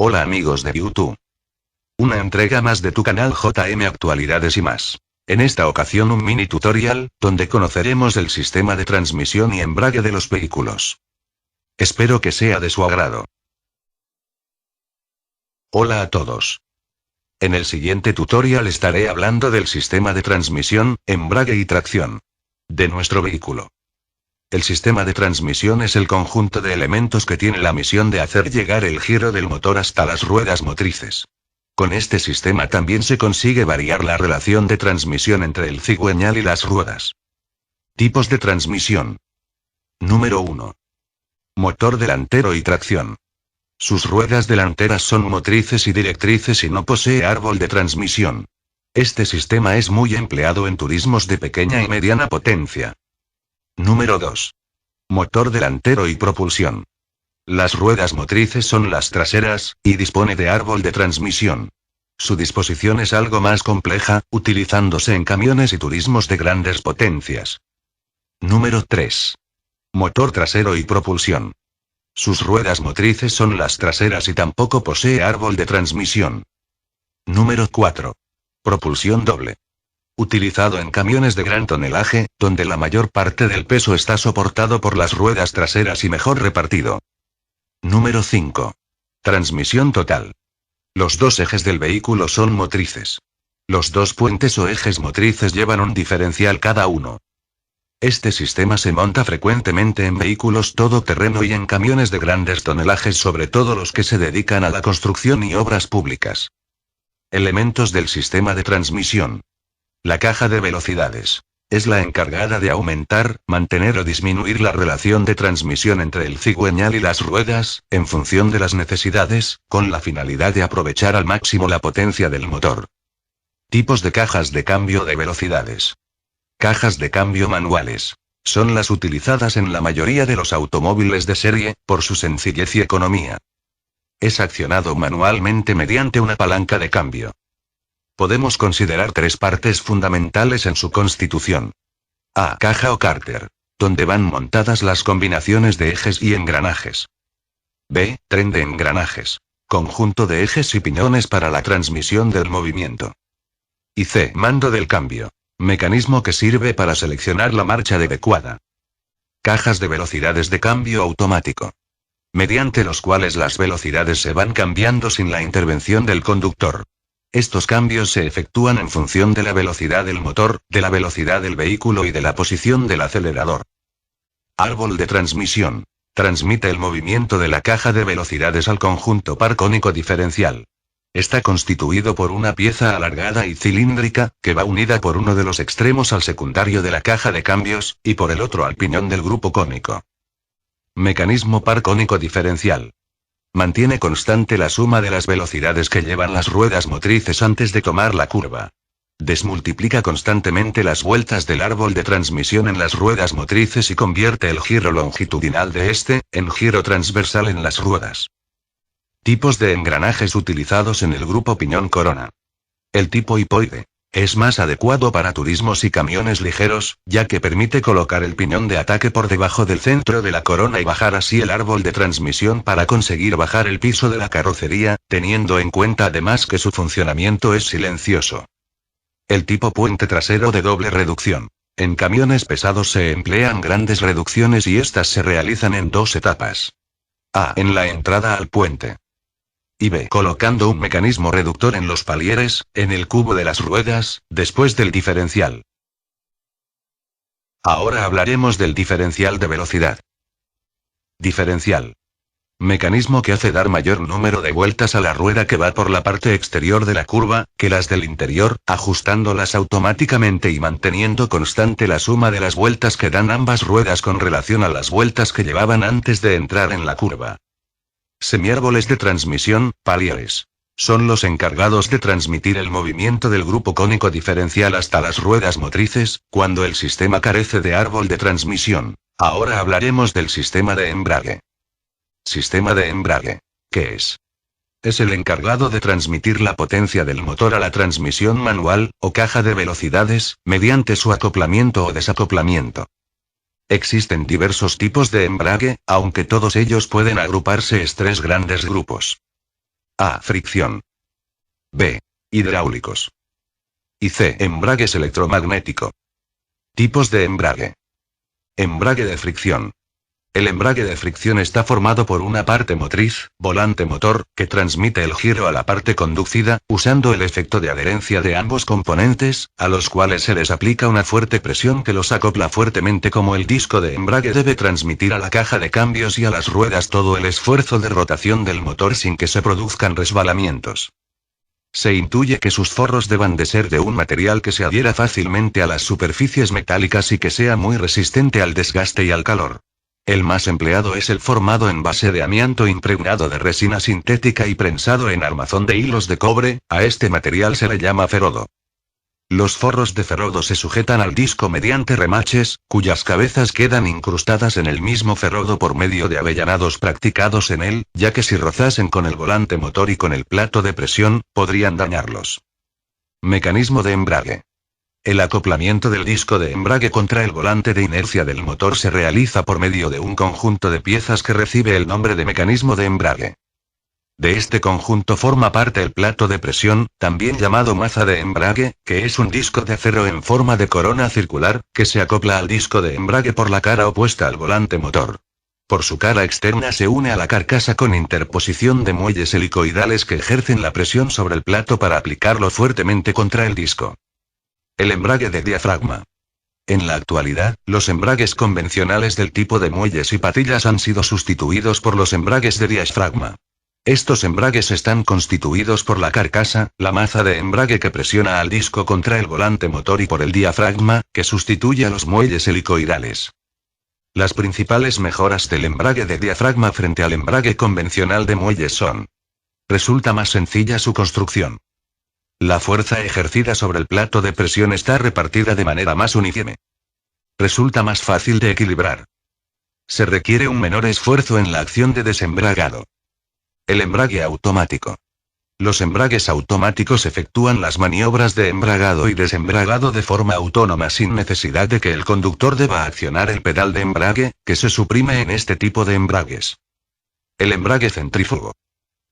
Hola amigos de YouTube. Una entrega más de tu canal JM Actualidades y más. En esta ocasión un mini tutorial, donde conoceremos el sistema de transmisión y embrague de los vehículos. Espero que sea de su agrado. Hola a todos. En el siguiente tutorial estaré hablando del sistema de transmisión, embrague y tracción de nuestro vehículo. El sistema de transmisión es el conjunto de elementos que tiene la misión de hacer llegar el giro del motor hasta las ruedas motrices. Con este sistema también se consigue variar la relación de transmisión entre el cigüeñal y las ruedas. Tipos de transmisión. Número 1. Motor delantero y tracción. Sus ruedas delanteras son motrices y directrices y no posee árbol de transmisión. Este sistema es muy empleado en turismos de pequeña y mediana potencia. Número 2. Motor delantero y propulsión. Las ruedas motrices son las traseras, y dispone de árbol de transmisión. Su disposición es algo más compleja, utilizándose en camiones y turismos de grandes potencias. Número 3. Motor trasero y propulsión. Sus ruedas motrices son las traseras y tampoco posee árbol de transmisión. Número 4. Propulsión doble. Utilizado en camiones de gran tonelaje, donde la mayor parte del peso está soportado por las ruedas traseras y mejor repartido. Número 5. Transmisión total. Los dos ejes del vehículo son motrices. Los dos puentes o ejes motrices llevan un diferencial cada uno. Este sistema se monta frecuentemente en vehículos todoterreno y en camiones de grandes tonelajes, sobre todo los que se dedican a la construcción y obras públicas. Elementos del sistema de transmisión. La caja de velocidades. Es la encargada de aumentar, mantener o disminuir la relación de transmisión entre el cigüeñal y las ruedas, en función de las necesidades, con la finalidad de aprovechar al máximo la potencia del motor. Tipos de cajas de cambio de velocidades. Cajas de cambio manuales. Son las utilizadas en la mayoría de los automóviles de serie, por su sencillez y economía. Es accionado manualmente mediante una palanca de cambio. Podemos considerar tres partes fundamentales en su constitución. A. Caja o cárter, donde van montadas las combinaciones de ejes y engranajes. B. Tren de engranajes, conjunto de ejes y piñones para la transmisión del movimiento. Y C. Mando del cambio, mecanismo que sirve para seleccionar la marcha adecuada. Cajas de velocidades de cambio automático, mediante los cuales las velocidades se van cambiando sin la intervención del conductor. Estos cambios se efectúan en función de la velocidad del motor, de la velocidad del vehículo y de la posición del acelerador. Árbol de transmisión. Transmite el movimiento de la caja de velocidades al conjunto par cónico diferencial. Está constituido por una pieza alargada y cilíndrica, que va unida por uno de los extremos al secundario de la caja de cambios, y por el otro al piñón del grupo cónico. Mecanismo par cónico diferencial. Mantiene constante la suma de las velocidades que llevan las ruedas motrices antes de tomar la curva. Desmultiplica constantemente las vueltas del árbol de transmisión en las ruedas motrices y convierte el giro longitudinal de este, en giro transversal en las ruedas. Tipos de engranajes utilizados en el grupo piñón corona. El tipo hipoide. Es más adecuado para turismos y camiones ligeros, ya que permite colocar el piñón de ataque por debajo del centro de la corona y bajar así el árbol de transmisión para conseguir bajar el piso de la carrocería, teniendo en cuenta además que su funcionamiento es silencioso. El tipo puente trasero de doble reducción. En camiones pesados se emplean grandes reducciones y estas se realizan en dos etapas. A. En la entrada al puente. Y B. Colocando un mecanismo reductor en los palieres, en el cubo de las ruedas, después del diferencial. Ahora hablaremos del diferencial de velocidad. Diferencial. Mecanismo que hace dar mayor número de vueltas a la rueda que va por la parte exterior de la curva, que las del interior, ajustándolas automáticamente y manteniendo constante la suma de las vueltas que dan ambas ruedas con relación a las vueltas que llevaban antes de entrar en la curva. Semiárboles de transmisión, palieres. Son los encargados de transmitir el movimiento del grupo cónico diferencial hasta las ruedas motrices, cuando el sistema carece de árbol de transmisión. Ahora hablaremos del sistema de embrague. Sistema de embrague. ¿Qué es? Es el encargado de transmitir la potencia del motor a la transmisión manual, o caja de velocidades, mediante su acoplamiento o desacoplamiento. Existen diversos tipos de embrague, aunque todos ellos pueden agruparse en tres grandes grupos. A. Fricción. B. Hidráulicos. Y C. Embragues electromagnético. Tipos de embrague. Embrague de fricción. El embrague de fricción está formado por una parte motriz, volante motor, que transmite el giro a la parte conducida, usando el efecto de adherencia de ambos componentes, a los cuales se les aplica una fuerte presión que los acopla fuertemente, como el disco de embrague debe transmitir a la caja de cambios y a las ruedas todo el esfuerzo de rotación del motor sin que se produzcan resbalamientos. Se intuye que sus forros deban de ser de un material que se adhiera fácilmente a las superficies metálicas y que sea muy resistente al desgaste y al calor. El más empleado es el formado en base de amianto impregnado de resina sintética y prensado en armazón de hilos de cobre. A este material se le llama ferodo. Los forros de ferodo se sujetan al disco mediante remaches, cuyas cabezas quedan incrustadas en el mismo ferodo por medio de avellanados practicados en él, ya que si rozasen con el volante motor y con el plato de presión, podrían dañarlos. Mecanismo de embrague. El acoplamiento del disco de embrague contra el volante de inercia del motor se realiza por medio de un conjunto de piezas que recibe el nombre de mecanismo de embrague. De este conjunto forma parte el plato de presión, también llamado maza de embrague, que es un disco de acero en forma de corona circular, que se acopla al disco de embrague por la cara opuesta al volante motor. Por su cara externa se une a la carcasa con interposición de muelles helicoidales que ejercen la presión sobre el plato para aplicarlo fuertemente contra el disco. El embrague de diafragma. En la actualidad, los embragues convencionales del tipo de muelles y patillas han sido sustituidos por los embragues de diafragma. Estos embragues están constituidos por la carcasa, la maza de embrague que presiona al disco contra el volante motor y por el diafragma, que sustituye a los muelles helicoidales. Las principales mejoras del embrague de diafragma frente al embrague convencional de muelles son: resulta más sencilla su construcción. La fuerza ejercida sobre el plato de presión está repartida de manera más uniforme. Resulta más fácil de equilibrar. Se requiere un menor esfuerzo en la acción de desembragado. El embrague automático. Los embragues automáticos efectúan las maniobras de embragado y desembragado de forma autónoma sin necesidad de que el conductor deba accionar el pedal de embrague, que se suprime en este tipo de embragues. El embrague centrífugo.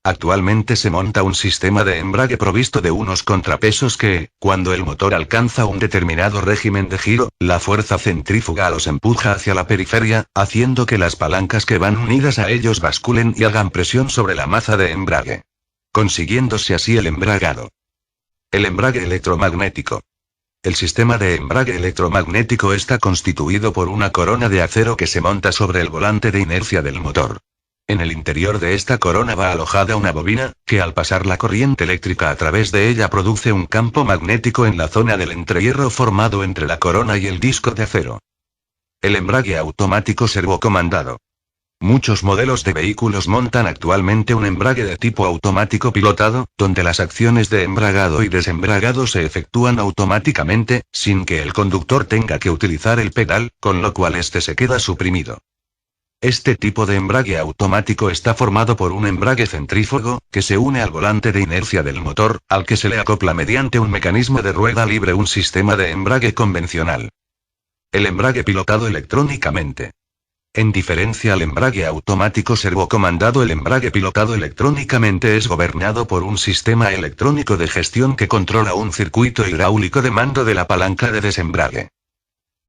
Actualmente se monta un sistema de embrague provisto de unos contrapesos que, cuando el motor alcanza un determinado régimen de giro, la fuerza centrífuga los empuja hacia la periferia, haciendo que las palancas que van unidas a ellos basculen y hagan presión sobre la maza de embrague, consiguiéndose así el embragado. El embrague electromagnético. El sistema de embrague electromagnético está constituido por una corona de acero que se monta sobre el volante de inercia del motor. En el interior de esta corona va alojada una bobina, que al pasar la corriente eléctrica a través de ella produce un campo magnético en la zona del entrehierro formado entre la corona y el disco de acero. El embrague automático servocomandado. Muchos modelos de vehículos montan actualmente un embrague de tipo automático pilotado, donde las acciones de embragado y desembragado se efectúan automáticamente, sin que el conductor tenga que utilizar el pedal, con lo cual este se queda suprimido. Este tipo de embrague automático está formado por un embrague centrífugo, que se une al volante de inercia del motor, al que se le acopla mediante un mecanismo de rueda libre un sistema de embrague convencional. El embrague pilotado electrónicamente. En diferencia al embrague automático servocomandado, el embrague pilotado electrónicamente es gobernado por un sistema electrónico de gestión que controla un circuito hidráulico de mando de la palanca de desembrague.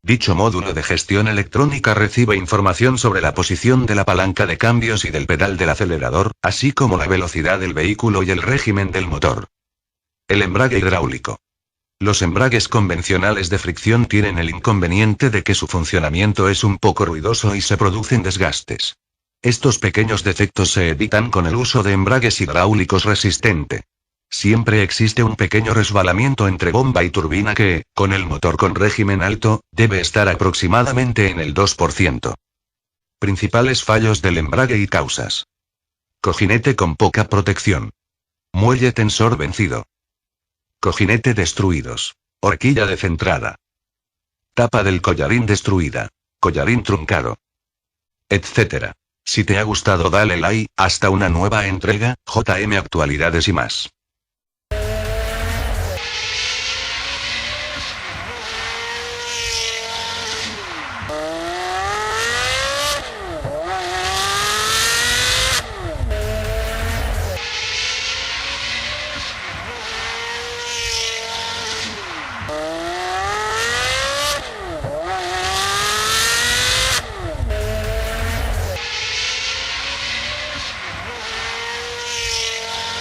Dicho módulo de gestión electrónica recibe información sobre la posición de la palanca de cambios y del pedal del acelerador, así como la velocidad del vehículo y el régimen del motor. El embrague hidráulico. Los embragues convencionales de fricción tienen el inconveniente de que su funcionamiento es un poco ruidoso y se producen desgastes. Estos pequeños defectos se evitan con el uso de embragues hidráulicos resistentes. Siempre existe un pequeño resbalamiento entre bomba y turbina que, con el motor con régimen alto, debe estar aproximadamente en el 2%. Principales fallos del embrague y causas. Cojinete con poca protección. Muelle tensor vencido. Cojinete destruidos. Horquilla descentrada. Tapa del collarín destruida. Collarín truncado. Etcétera. Si te ha gustado dale like, hasta una nueva entrega, JM Actualidades y más.